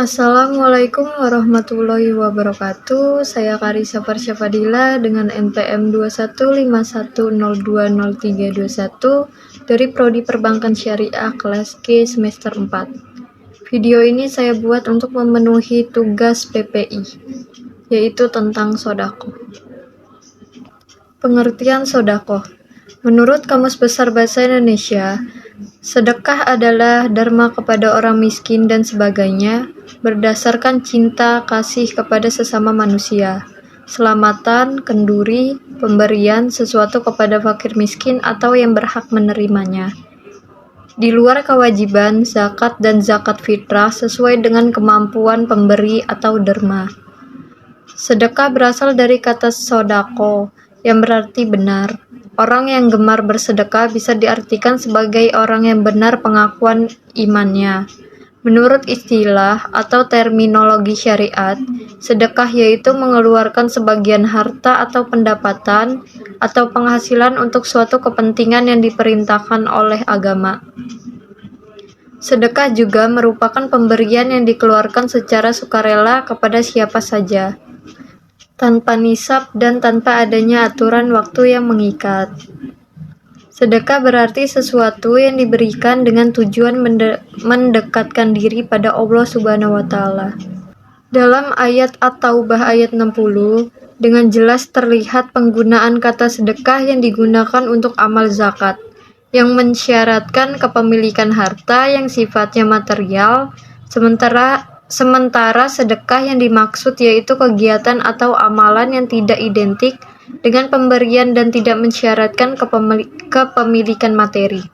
Assalamualaikum warahmatullahi wabarakatuh. Saya Karisa Farsya dengan NPM 2151020321 dari Prodi Perbankan Syariah kelas G semester 4. Video ini saya buat untuk memenuhi tugas PPI, yaitu tentang sodaqoh. Pengertian sodaqoh. Menurut Kamus Besar Bahasa Indonesia, sedekah adalah dharma kepada orang miskin dan sebagainya, berdasarkan cinta kasih kepada sesama manusia, selamatan, kenduri, pemberian sesuatu kepada fakir miskin atau yang berhak menerimanya. Di luar kewajiban zakat dan zakat fitrah sesuai dengan kemampuan pemberi atau derma. Sedekah berasal dari kata sodako, yang berarti benar. Orang yang gemar bersedekah bisa diartikan sebagai orang yang benar pengakuan imannya. Menurut istilah atau terminologi syariat, sedekah yaitu mengeluarkan sebagian harta atau pendapatan atau penghasilan untuk suatu kepentingan yang diperintahkan oleh agama. Sedekah juga merupakan pemberian yang dikeluarkan secara sukarela kepada siapa saja, tanpa nisab dan tanpa adanya aturan waktu yang mengikat. Sedekah berarti sesuatu yang diberikan dengan tujuan mendekatkan diri pada Allah Subhanahu wa Ta'ala. Dalam ayat At-Taubah ayat 60, dengan jelas terlihat penggunaan kata sedekah yang digunakan untuk amal zakat, yang mensyaratkan kepemilikan harta yang sifatnya material, Sementara sedekah yang dimaksud yaitu kegiatan atau amalan yang tidak identik dengan pemberian dan tidak mensyaratkan kepemilikan materi.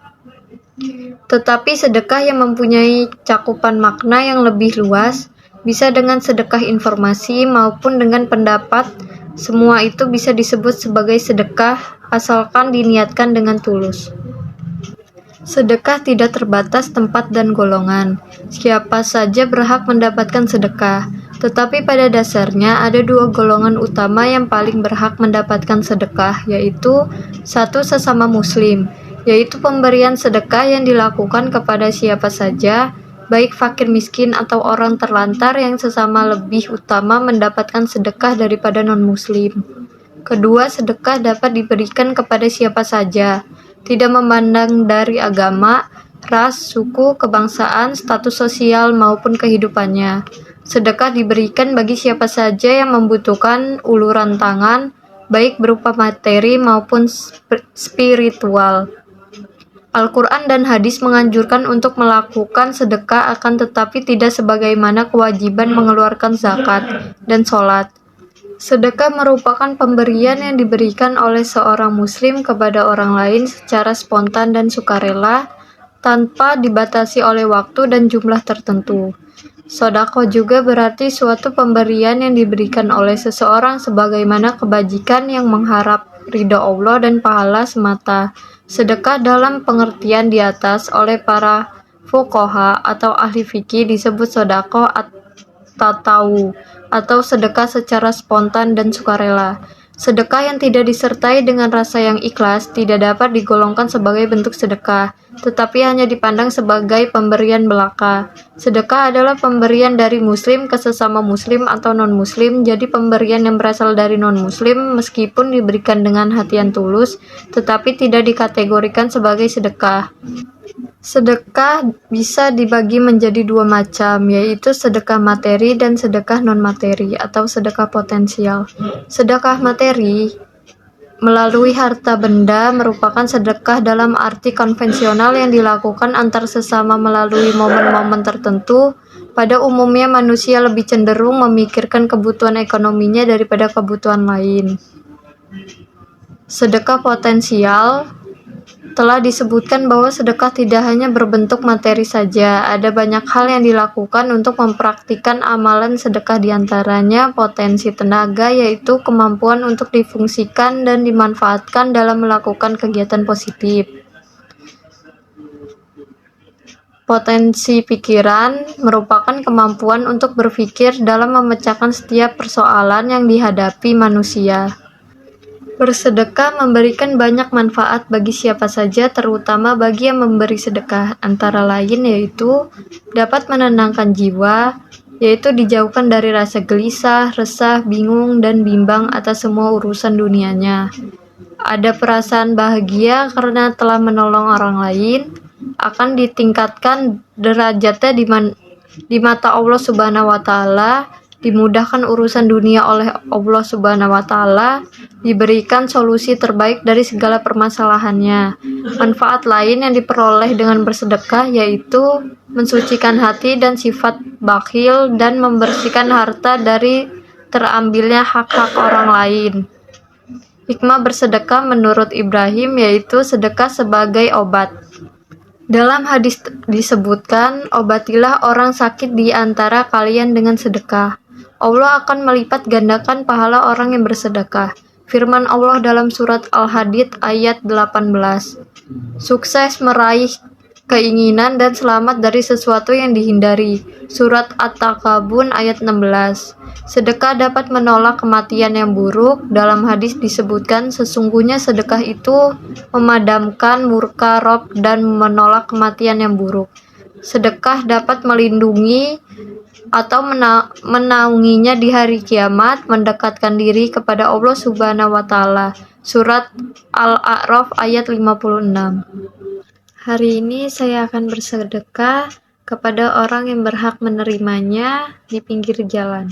Tetapi sedekah yang mempunyai cakupan makna yang lebih luas, bisa dengan sedekah informasi maupun dengan pendapat, semua itu bisa disebut sebagai sedekah asalkan diniatkan dengan tulus. Sedekah tidak terbatas tempat dan golongan. Siapa saja berhak mendapatkan sedekah, tetapi pada dasarnya ada dua golongan utama yang paling berhak mendapatkan sedekah, yaitu satu, sesama muslim, yaitu pemberian sedekah yang dilakukan kepada siapa saja, baik fakir miskin atau orang terlantar yang sesama lebih utama mendapatkan sedekah daripada non-muslim. Kedua, sedekah dapat diberikan kepada siapa saja, tidak memandang dari agama, ras, suku, kebangsaan, status sosial, maupun kehidupannya. Sedekah diberikan bagi siapa saja yang membutuhkan uluran tangan, baik berupa materi maupun spiritual. Al-Quran dan hadis menganjurkan untuk melakukan sedekah, akan tetapi tidak sebagaimana kewajiban mengeluarkan zakat dan sholat. Sedekah merupakan pemberian yang diberikan oleh seorang muslim kepada orang lain secara spontan dan sukarela, tanpa dibatasi oleh waktu dan jumlah tertentu. Sedekah juga berarti suatu pemberian yang diberikan oleh seseorang sebagaimana kebajikan yang mengharap ridha Allah dan pahala semata. Sedekah dalam pengertian di atas oleh para fuqaha atau ahli fikih disebut sedekah at-tatawu atau sedekah secara spontan dan sukarela. Sedekah yang tidak disertai dengan rasa yang ikhlas tidak dapat digolongkan sebagai bentuk sedekah, tetapi hanya dipandang sebagai pemberian belaka. Sedekah adalah pemberian dari muslim ke sesama muslim atau non-muslim, jadi pemberian yang berasal dari non-muslim meskipun diberikan dengan hati yang tulus, tetapi tidak dikategorikan sebagai sedekah. Sedekah bisa dibagi menjadi dua macam, yaitu sedekah materi dan sedekah non-materi atau sedekah potensial. Sedekah materi melalui harta benda merupakan sedekah dalam arti konvensional yang dilakukan antar sesama melalui momen-momen tertentu. Pada umumnya manusia lebih cenderung memikirkan kebutuhan ekonominya daripada kebutuhan lain. Sedekah potensial. Telah disebutkan bahwa sedekah tidak hanya berbentuk materi saja, ada banyak hal yang dilakukan untuk mempraktikkan amalan sedekah, diantaranya potensi tenaga, yaitu kemampuan untuk difungsikan dan dimanfaatkan dalam melakukan kegiatan positif. Potensi pikiran merupakan kemampuan untuk berpikir dalam memecahkan setiap persoalan yang dihadapi manusia. Bersedekah memberikan banyak manfaat bagi siapa saja, terutama bagi yang memberi sedekah, antara lain yaitu dapat menenangkan jiwa, yaitu dijauhkan dari rasa gelisah, resah, bingung, dan bimbang atas semua urusan dunianya. Ada perasaan bahagia karena telah menolong orang lain, akan ditingkatkan derajatnya di mata Allah Subhanahu wa taala, dimudahkan urusan dunia oleh Allah Subhanahu wa taala, diberikan solusi terbaik dari segala permasalahannya. Manfaat lain yang diperoleh dengan bersedekah yaitu mensucikan hati dan sifat bakhil dan membersihkan harta dari terambilnya hak-hak orang lain. Hikmah bersedekah menurut Ibrahim yaitu sedekah sebagai obat. Dalam hadis disebutkan, obatilah orang sakit di antara kalian dengan sedekah. Allah akan melipat gandakan pahala orang yang bersedekah. Firman Allah dalam surat Al-Hadid ayat 18. Sukses meraih keinginan dan selamat dari sesuatu yang dihindari. Surat At-Takabun ayat 16. Sedekah dapat menolak kematian yang buruk. Dalam hadis disebutkan, sesungguhnya sedekah itu memadamkan murka Rob dan menolak kematian yang buruk. Sedekah dapat melindungi atau menaunginya di hari kiamat, mendekatkan diri kepada Allah Subhanahu wa taala. Surat Al-A'raf ayat 56. Hari ini saya akan bersedekah kepada orang yang berhak menerimanya di pinggir jalan.